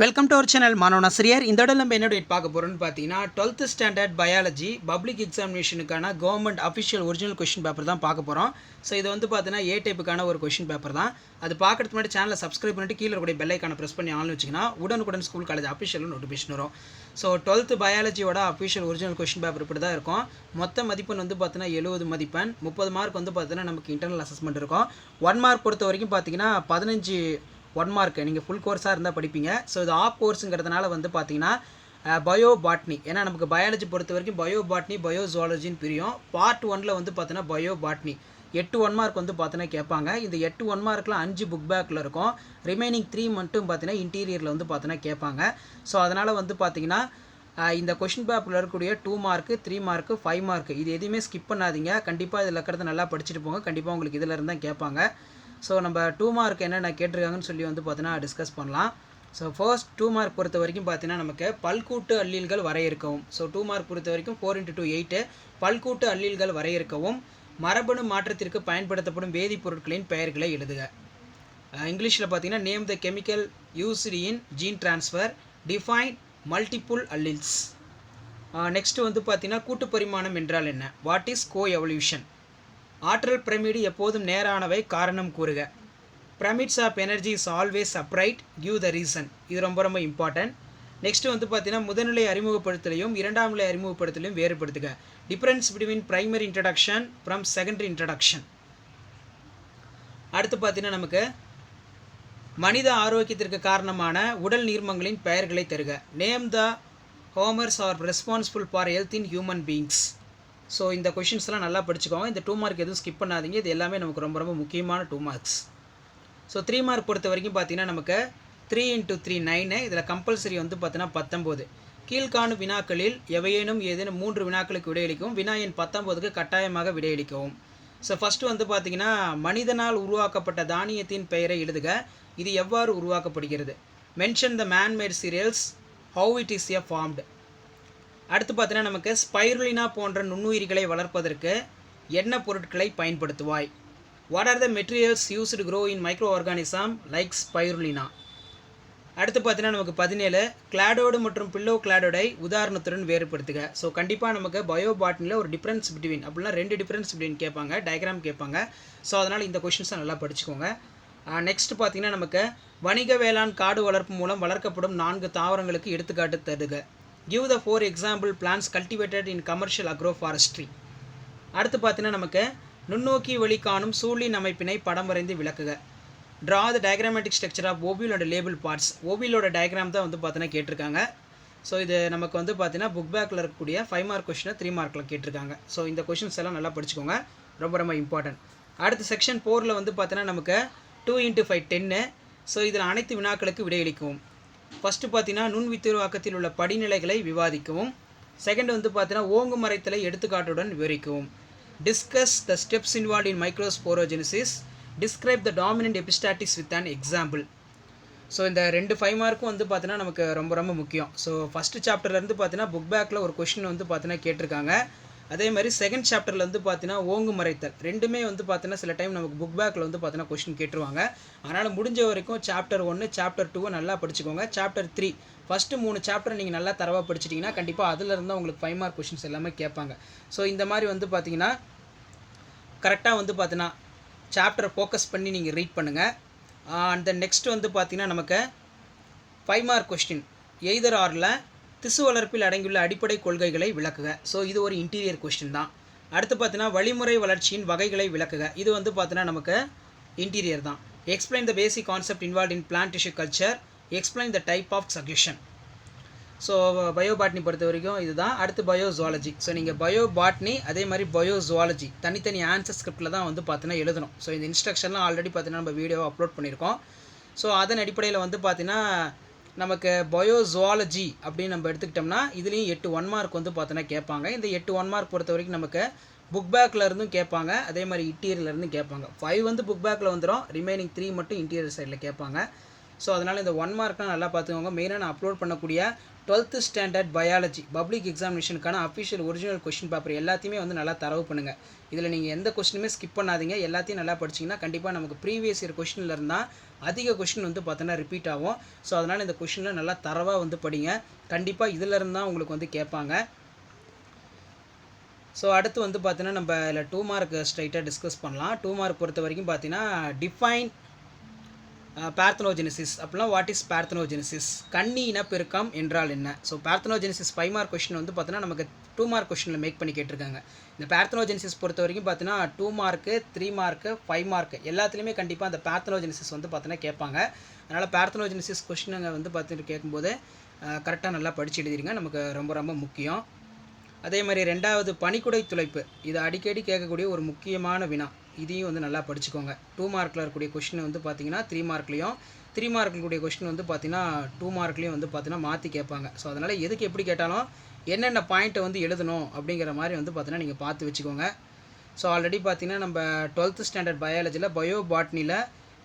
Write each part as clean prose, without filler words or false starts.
Welcome to our channel மாணவனாசிரியர். இந்த இடம் நம்ம என்ன டேட் பார்க்க போகிறோம்னு பார்த்தீங்கன்னா 12th ஸ்டாண்டர்ட் பயாலஜி பப்ளிக் எக்ஸாமினேஷனுக்கான government official original question paper தான் பார்க்க போகிறோம். ஸோ இது வந்து பார்த்தீங்கன்னா ஏ டைப்புக்கான ஒரு கொஷின் பேப்பர் தான். அது பார்க்கறதுக்கு முன்னாடி சேனலை சப்ஸ்கிரைப் பண்ணிட்டு கீழே இருக்கக்கூடிய பெல் ஐக்கானை ப்ரெஸ் பண்ணி ஆன் வச்சிங்கன்னா உடனுக்குடன் ஸ்கூல் காலேஜ் அஃபிஷியல் நோட்டிஃபிகேஷன் வரும். ஸோ 12th பயாலஜியோட அஃபிஷியல் ஒரிஜினல் கொஷின் பேப்பர் இப்படி தான் இருக்கும். மொத்த மதிப்பெண் வந்து பார்த்தீங்கன்னா 70 மதிப்பெண், 30 மார்க் வந்து பார்த்தீங்கன்னா நமக்கு இன்டர்னல் அசஸ்மெண்ட் இருக்கும். 1 மார்க் பொறுத்த வரைக்கும் பார்த்தீங்கன்னா 15 1 மார்க் நீங்கள் ஃபுல் கோர்ஸாக இருந்தால் படிப்பீங்க. ஸோ இது ஆப் கோர்ஸுங்கிறதுனால வந்து பார்த்தீங்கன்னா பயோ பாட்னி, ஏன்னா நமக்கு பயாலஜி பொறுத்த வரைக்கும் பயோ பாட்னி பயோ ஜுவாலஜின்னு பிரியும். பார்ட் 1ல் வந்து பார்த்தீங்கன்னா பயோ பாட்னி 8 1 மார்க் வந்து பார்த்தீங்கன்னா கேட்பாங்க. இந்த 8 1 மார்க்கில் 5 புக் பேக்கில் இருக்கும். ரிமைனிங் 3 மட்டும் பார்த்தீங்கன்னா இன்டீரியரில் வந்து பார்த்தீங்கன்னா கேட்பாங்க. ஸோ அதனால் வந்து பார்த்தீங்கன்னா இந்த கொஷின் பேப்பரில் இருக்கக்கூடிய 2 மார்க்கு 3 மார்க்கு 5 மார்க்கு இது எதுவுமே ஸ்கிப் பண்ணாதீங்க. கண்டிப்பாக இதில் இருக்கிறத நல்லா படிச்சுட்டு போங்க. கண்டிப்பாக உங்களுக்கு இதில் இருந்து தான் கேட்பாங்க. ஸோ நம்ம 2 மார்க் என்னென்ன கேட்டிருக்காங்கன்னு சொல்லி வந்து பார்த்தீங்கன்னா டிஸ்கஸ் பண்ணலாம். ஸோ ஃபர்ஸ்ட் 2 மார்க் பொறுத்த வரைக்கும் பார்த்தீங்கன்னா நமக்கு பல்கூட்டு அல்லீல்கள் வரையறுக்கவும். ஸோ 2 மார்க் பொறுத்த வரைக்கும் 4 × 2 8 பல்கூட்டு அல்லீல்கள் வரையறுக்கவும். மரபணு மாற்றத்திற்கு பயன்படுத்தப்படும் வேதிப்பொருட்களின் பெயர்களை எழுதுக. இங்கிலீஷில் பார்த்தீங்கன்னா name the chemical used in gene transfer, define multiple alleles. Next வந்து பார்த்தீங்கன்னா கூட்டு பரிமாணம் என்றால் என்ன, வாட் இஸ் கோ எவல்யூஷன். ஆற்றல் பிரமிடு எப்போதும் நேரானவை, காரணம் கூறுக. Pyramids of energy is always upright, give the reason. இது ரொம்ப ரொம்ப இம்பார்ட்டன்ட். நெக்ஸ்ட்டு வந்து பார்த்தீங்கன்னா முதல்நிலை அறிமுகப்படுத்தலையும் இரண்டாம் நிலை அறிமுகப்படுத்தலையும் வேறுபடுத்துக. Difference between primary introduction from secondary introduction. அடுத்து பார்த்தீங்கன்னா நமக்கு மனித ஆரோக்கியத்திற்கு காரணமான உடல் நீர்மங்களின் பெயர்களை தருக. Name the Homer's are responsible for health in human beings. So இந்த கொஷின்ஸ்லாம் நல்லா படிச்சுக்கோங்க. இந்த 2 மார்க் எதுவும் ஸ்கிப் பண்ணாதீங்க. இது எல்லாமே நமக்கு ரொம்ப ரொம்ப முக்கியமான 2 மார்க்ஸ். ஸோ 3 மார்க் பொறுத்த வரைக்கும் பார்த்தீங்கன்னா நமக்கு 3 × 3 9. இதில் கம்பல்சரி வந்து பார்த்தீங்கன்னா 19. கீழ்காணும் வினாக்களில் எவையேனும் ஏதேனும் 3 வினாக்களுக்கு விடையளிக்கவும். வினா எண் 19க்கு கட்டாயமாக விடையளிக்கவும். ஸோ ஃபஸ்ட்டு வந்து பார்த்தீங்கன்னா மனிதனால் உருவாக்கப்பட்ட தானியத்தின் பெயரை எழுதுக. இது எவ்வாறு உருவாக்கப்படுகிறது. Mention the manmade cereals, how it is a formed. அடுத்து பார்த்தீங்கன்னா நமக்கு ஸ்பைருலினா போன்ற நுண்ணுயிரிகளை வளர்ப்பதற்கு என்ன பொருட்களை பயன்படுத்துவாய். What are the materials used grow in micro organism like spirulina. அடுத்து பார்த்தீங்கன்னா நமக்கு 17 கிளாடோடு மற்றும் பில்லோ கிளாடோடை உதாரணத்துடன் வேறுபடுத்துக. ஸோ கண்டிப்பாக நமக்கு பயோ பாட்னியில் ஒரு டிஃப்ரென்ஸ் பிட்வீன் அப்படின்னா 2 டிஃப்ரென்ஸ் பிட்வீன் கேட்பாங்க, டயக்ராம் கேட்பாங்க. ஸோ அதனால் இந்த கொஷின்ஸை நல்லா படிச்சுக்கோங்க. நெக்ஸ்ட் பார்த்தீங்கன்னா நமக்கு வணிக வேளாண் காடு வளர்ப்பு மூலம் வளர்க்கப்படும் 4 தாவரங்களுக்கு எடுத்துக்காட்டு தருக. Give the 4 example plants cultivated in commercial agroforestry. அடுத்து பார்த்தீங்கன்னா நமக்கு நுண்ணோக்கி வழி காணும் சூழலின் அமைப்பினை படம் வரைந்து விளக்குக. Draw the diagrammatic structure of ovule and label parts. ஓவியலோட டயக்ராம் தான் வந்து பார்த்தீங்கன்னா கேட்டிருக்காங்க. ஸோ இது நமக்கு வந்து பார்த்தீங்கன்னா புக் பேக்கில் இருக்கக்கூடிய 5 மார்க் கொஷினை 3 மார்க்கில் கேட்டிருக்காங்க. ஸோ இந்த கொஷின்ஸ் எல்லாம் நல்லா படிச்சுக்கோங்க, ரொம்ப ரொம்ப இம்பார்ட்டன்ட். அடுத்து செக்ஷன் 4ல் வந்து பார்த்தீங்கன்னா நமக்கு 2 × 5 10. ஸோ இதில் அனைத்து வினாக்களுக்கு விடையளிக்கவும். ஃபஸ்ட்டு பார்த்தீங்கன்னா நுண் வித்திருவாக்கத்தில் உள்ள படிநிலைகளை விவாதிக்கவும். செகண்ட் வந்து பார்த்தீங்கன்னா ஓங்கு மறைத்தலை எடுத்துக்காட்டுடன் விவரிக்கவும். Discuss the steps involve in microsporogenesis. Describe the dominant epistatics with an example. So இந்த 2 5 மார்க்கும் வந்து பார்த்தீங்கன்னா நமக்கு ரொம்ப ரொம்ப முக்கியம். ஸோ ஃபஸ்ட்டு சாப்டர்லேருந்து பார்த்தீங்கன்னா புக் பேக்கில் ஒரு கொஷின் வந்து பார்த்தீங்கன்னா கேட்டிருக்காங்க. அதே மாதிரி செகண்ட் சாப்டரில் வந்து பார்த்தீங்கன்னா ஓங்கு மறைத்தல் ரெண்டுமே வந்து பார்த்தீங்கன்னா சில டைம் நமக்கு புக் பேக்கில் வந்து பார்த்தீங்கன்னா கொஷின் கேட்டுருவாங்க. அதனால் முடிஞ்ச வரைக்கும் சாப்டர் 1 சாப்டர் 2 நல்லா படிச்சுக்கோங்க. சாப்டர் 3 ஃபஸ்ட்டு 3 சாப்டர் நீங்கள் நல்லா தரவாக படிச்சிட்டிங்கன்னா கண்டிப்பாக அதில் இருந்தால் உங்களுக்கு 5 மார்க் கொஷின்ஸ் எல்லாமே கேட்பாங்க. ஸோ இந்த மாதிரி வந்து பார்த்தீங்கன்னா கரெக்டாக வந்து பார்த்தீங்கன்னா சாப்டரை ஃபோக்கஸ் பண்ணி நீங்கள் ரீட் பண்ணுங்கள். அண்ட் தென் நெக்ஸ்ட் வந்து பார்த்தீங்கன்னா நமக்கு 5 மார்க் கொஸ்டின் எய்தர் ஆரில் திசு வளர்ப்பில் அடங்கியுள்ள அடிப்படை கொள்கைகளை விளக்குக. ஸோ இது ஒரு இன்டீரியர் கொஸ்டின் தான். அடுத்து பார்த்தீங்கன்னா வழிமுறை வளர்ச்சியின் வகைகளை விளக்குக. இது வந்து பார்த்தீங்கன்னா நமக்கு இன்டீரியர் தான். Explain the basic concept involve in plant tissue culture. Explain the type of suggestion. So bio botany பொறுத்த வரைக்கும் இதுதான். அடுத்து பயோ ஜுவாலஜி. ஸோ நீங்கள் பயோ பாட்னி அதே மாதிரி பயோ ஜுவாலஜி தனித்தனி ஆன்சர் ஸ்கிரிப்டில் தான் வந்து பார்த்தீங்கன்னா எழுதணும். ஸோ இந்த இன்ஸ்ட்ரக்ஷன்லாம் ஆல்ரெடி பார்த்தீங்கன்னா நம்ம வீடியோ அப்லோட் பண்ணியிருக்கோம். ஸோ அதன் அடிப்படையில் வந்து பார்த்தீங்கன்னா நமக்கு பயோ ஜுவாலஜி அப்படின்னு நம்ம எடுத்துக்கிட்டோம்னா இதுலேயும் 8 1 மார்க் வந்து பார்த்தோன்னா கேட்பாங்க. இந்த 8 1 மார்க் பொறுத்த வரைக்கும் நமக்கு புக் பேக்கில் இருந்தும் கேட்பாங்க, அதே மாதிரி இன்டீரியர்லேருந்தும் கேட்பாங்க. 5 வந்து புக் பேக்கில் வந்துடும், ரிமைனிங் 3 மட்டும் இன்டீரியர் சைடில் கேட்பாங்க. ஸோ அதனால் இந்த 1 மார்க்லாம் நல்லா பார்த்துக்கோங்க. மெயினாக நான் அப்லோட் பண்ணக்கூடிய 12th ஸ்டாண்டர்ட் பயாலஜி பப்ளிக் எக்ஸாமினேஷனுக்கான அஃபிஷியல் ஒரிஜினல் கொஷின் பேப்பர் எல்லாத்தையுமே வந்து நல்லா தரவு பண்ணுங்கள். இதில் நீங்கள் எந்த கொஸ்டினுமே ஸ்கிப் பண்ணாதீங்க. எல்லாத்தையும் நல்லா படிச்சிங்கன்னா கண்டிப்பாக நமக்கு ப்ரீவியஸ் இயர் கொஸ்டினில் இருந்தால் அதிக கொஷின் வந்து பார்த்தீங்கன்னா ரிப்பீட் ஆகும். ஸோ அதனால் இந்த கொஷினில் நல்லா தரவாக வந்து படிங்க. கண்டிப்பாக இதிலேருந்து தான் உங்களுக்கு வந்து கேட்பாங்க. ஸோ அடுத்து வந்து பார்த்தீங்கன்னா நம்ம இதில் 2 மார்க் ஸ்ட்ரைட்டாக டிஸ்கஸ் பண்ணலாம். 2 மார்க் பொறுத்த வரைக்கும் பார்த்தீங்கன்னா டிஃபைன் பார்த்தனோஜெனிசிஸ் அப்படின்னா வாட் இஸ் பார்த்தனோஜெனிசிஸ், கன்னி இனப்பெருக்கம் என்றால் என்ன. ஸோ பார்த்தனோஜெனிசிஸ் 5 மார்க் கொஸ்டின் வந்து பார்த்தீங்கன்னா நமக்கு 2 மார்க் கொஸ்டினில் மேக் பண்ணி கேட்டிருக்காங்க. இந்த பார்த்தனோஜெனிசிஸ் பொறுத்த வரைக்கும் பார்த்தீங்கன்னா 2 மார்க்கு 3 மார்க்கு 5 மார்க்கு எல்லாத்துலேயுமே கண்டிப்பாக அந்த பார்த்தனோஜெனிசிஸ் வந்து பார்த்தீங்கன்னா கேட்பாங்க. அதனால் பார்த்தனோஜெனிசிஸ் கொஸ்டினுங்க வந்து பார்த்துட்டு கேட்கும்போது கரெக்டாக நல்லா படித்து எழுதிடுங்க, நமக்கு ரொம்ப ரொம்ப முக்கியம். அதே மாதிரி 2வது பனிக்குடை துளைப்பு, இது அடிக்கடி கேட்கக்கூடிய ஒரு முக்கியமான வினா, இதையும் வந்து நல்லா படிச்சுக்கோங்க. 2 மார்க்கில் இருக்கக்கூடிய கொஸ்டின் வந்து பார்த்தீங்கன்னா 3 மார்க்லேயும் 3 மார்க்கில் கூடிய கொஸ்டின் வந்து பார்த்தீங்கன்னா 2 மார்க்லேயும் வந்து பார்த்தீங்கன்னா மாற்றி கேட்பாங்க. ஸோ அதனால் எதுக்கு எப்படி கேட்டாலும் என்னென்ன பாயிண்ட்டை வந்து எழுதணும் அப்படிங்கிற மாதிரி வந்து பார்த்தீங்கன்னா நீங்கள் பார்த்து வச்சுக்கோங்க. ஸோ ஆல்ரெடி பார்த்தீங்கன்னா நம்ம 12th ஸ்டாண்டர்ட் பயாலஜியில் பயோ பாட்னியில்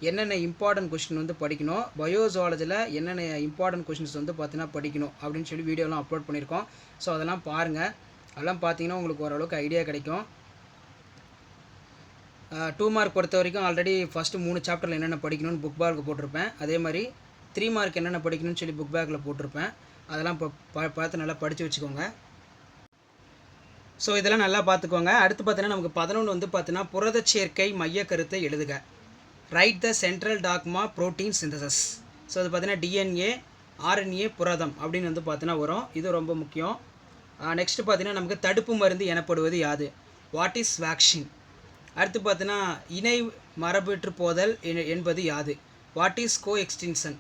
என்னென்ன இம்பார்ட்டன்ட் கொஸ்டின் வந்து படிக்கணும், பயோஜுவாலஜியில் என்னென்ன இம்பார்ட்டன்ட் கொஸ்டின்ஸ் வந்து பார்த்தீங்கன்னா படிக்கணும் அப்படின்னு சொல்லி வீடியோலாம் அப்லோட் பண்ணியிருக்கோம். ஸோ அதெல்லாம் பாருங்கள். அதெல்லாம் பார்த்தீங்கன்னா உங்களுக்கு ஓரளவுக்கு ஐடியா கிடைக்கும். 2 மார்க் பொறுத்த வரைக்கும் ஆல்ரெடி ஃபஸ்ட்டு 3 சாப்டரில் என்னென்ன படிக்கணும்னு புக் பேக்கு போட்டிருப்பேன். அதே மாதிரி 3 மார்க் என்னென்ன படிக்கணும்னு சொல்லி புக் பேக்கில் போட்டிருப்பேன். அதெல்லாம் பார்த்து நல்லா படித்து வச்சுக்கோங்க. ஸோ இதெல்லாம் நல்லா பார்த்துக்கோங்க. அடுத்து பார்த்தீங்கன்னா நமக்கு 11 வந்து பார்த்தீங்கன்னா புரத சேர்க்கை மைய கருத்தை எழுதுக, write the central dogma protein synthesis. So அது பார்த்தீங்கன்னா டிஎன்ஏ ஆர்என்ஏ புரதம் அப்படின்னு வந்து பார்த்தீங்கன்னா வரும். இது ரொம்ப முக்கியம். நெக்ஸ்ட்டு பார்த்தீங்கன்னா நமக்கு தடுப்பு மருந்து எனப்படுவது யாது, வாட் இஸ் வேக்சின். அடுத்து பார்த்தீங்கன்னா இணை மரபற்று போதல் என்பது யாது, வாட் இஸ் கோ எக்ஸ்டிங்ஷன்.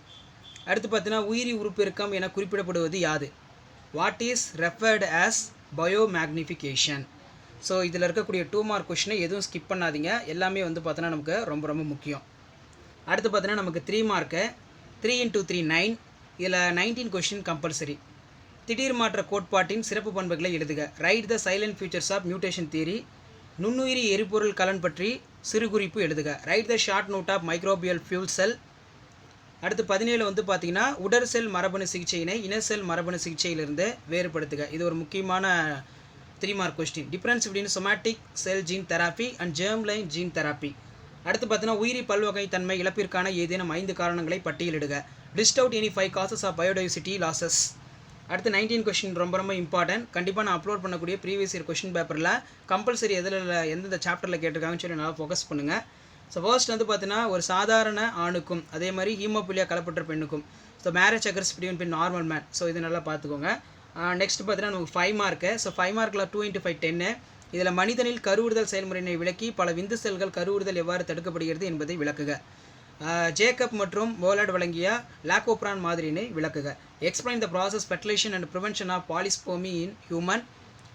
அடுத்து பார்த்தீங்கன்னா உயிரி உருப்பெருக்கம் என குறிப்பிடப்படுவது யாது, what is referred as biomagnification. So இதில் இருக்கக்கூடிய 2 மார்க் கொஷினை எதுவும் ஸ்கிப் பண்ணாதீங்க, எல்லாமே வந்து பார்த்தீங்கன்னா நமக்கு ரொம்ப ரொம்ப முக்கியம். அடுத்து பார்த்தீங்கன்னா நமக்கு 3 மார்க்கு 3 × 3 9, இதில் 19 கொஷின் கம்பல்சரி. திடீர் மாற்ற கோட்பாட்டின் சிறப்பு பண்புகளை எழுதுக, write the salient features of mutation theory. நுண்ணுயிரி எரிபொருள் கலன் பற்றி சிறு குறிப்பு எழுதுக, write the short note of microbial fuel cell. அடுத்து 17 வந்து பார்த்தீங்கன்னா உடற் செல் மரபணு சிகிச்சையினை இனசெல் மரபணு சிகிச்சையிலிருந்து வேறுபடுத்துக. இது ஒரு முக்கியமான 3 mark question. Difference between somatic cell gene therapy and germ line gene therapy. அடுத்து பார்த்தீங்கன்னா உயிரி பல்வகை தன்மை இழப்பிற்கான ஏதேனும் 5 காரணங்களை பட்டியலிடுக, list out any 5 causes of biodiversity losses. அடுத்து 19 கொஸ்டின் ரொம்ப ரொம்ப இம்பார்ட்டன்ட். கண்டிப்பாக நான் அப்லோட் பண்ணக்கூடிய ப்ரீவியஸ் இயர் கொஸ்டின் பேப்பரில் கம்பல்சரி எந்தெந்த சாப்டரில் கேட்டிருக்காங்கன்னு சொல்லி நல்லா ஃபோக்கஸ் பண்ணுங்கள். ஸோ ஃபர்ஸ்ட் வந்து பார்த்தீங்கன்னா ஒரு சாதாரண ஆணுக்கும் அதே மாதிரி ஹீமோபிலியா கலப்பற்ற பெண்ணுக்கும், so marriage occurs between normal man. So இது நல்லா பார்த்துக்கோங்க. நெக்ஸ்ட் பார்த்தீங்கன்னா நமக்கு 5 மார்க்கு. ஸோ 5 மார்க்கில் 2 × 5 10. இதில் மனிதனில் கருவுறுதல் செயல்முறையினை விளக்கி பல விந்து செல்கள் கருவுறுதல் எவ்வாறு தடுக்கப்படுகிறது என்பதை விளக்குக. ஜேக்கப் மற்றும் மோலட் வழங்கிய லாக்கோப்ரான் மாதிரியினை விளக்குக. Explain the process fertilization and prevention of polyspermy in human.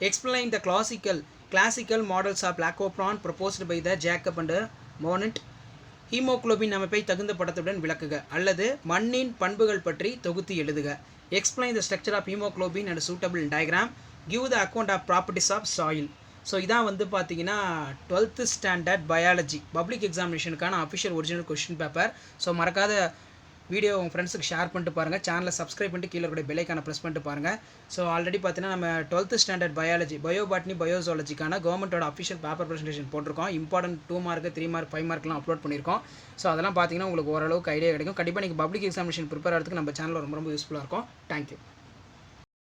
Explain the classical models of lac operon proposed by the Jacob and Monod. Haemoglobin அமைப்பை தகுந்த படத்துடன் விளக்குக அல்லது மண்ணின் பண்புகள் பற்றி தொகுத்து எழுதுக. Explain the structure of haemoglobin and suitable diagram. Give the account of properties of soil. So இதான் வந்து பார்த்தீங்கன்னா 12th ஸ்டாண்டர்ட் பயாலஜி பப்ளிக் எக்ஸாமினேஷனுக்கான official original question paper. So மறக்காத வீடியோ உங்கள் ஃப்ரெண்ட்ஸுக்கு ஷேர் பண்ணிட்டு பாருங்கள், சேனலை சப்ஸ்கிரைப் பண்ணிட்டு கீழே கூட பெல்லைக்கான ப்ரெஸ் பண்ணிட்டு பாருங்கள். ஸோ ஆல்ரெடி பார்த்தீங்கன்னா நம்ம 12th ஸ்டாண்டர்ட் பயாலஜி பயோபாட்னி பயோசாலஜிக்கான கவர்மெண்ட்டோட அஃபிஷியல் பேப்பர் ப்ரெசன்டேஷன் போட்டிருக்கோம். இம்பார்ட்டன்ட் 2 மார்க்கு 3 மார்க் 5 மார்க்லாம் அப்லோட் பண்ணியிருக்கோம். ஸோ அதெல்லாம் பார்த்தீங்கன்னா உங்களுக்கு ஓரளவுக்கு ஐடியா கிடைக்கும். கண்டிப்பாக நீங்கள் பப்ளிக் எக்ஸாமினேஷன் ப்ரிப்பேர் ஆகிறதுக்கு நம்ம சேனலில் ரொம்ப ரொம்ப யூஸ்ஃபுல்லாக இருக்கும். தேங்க்யூ.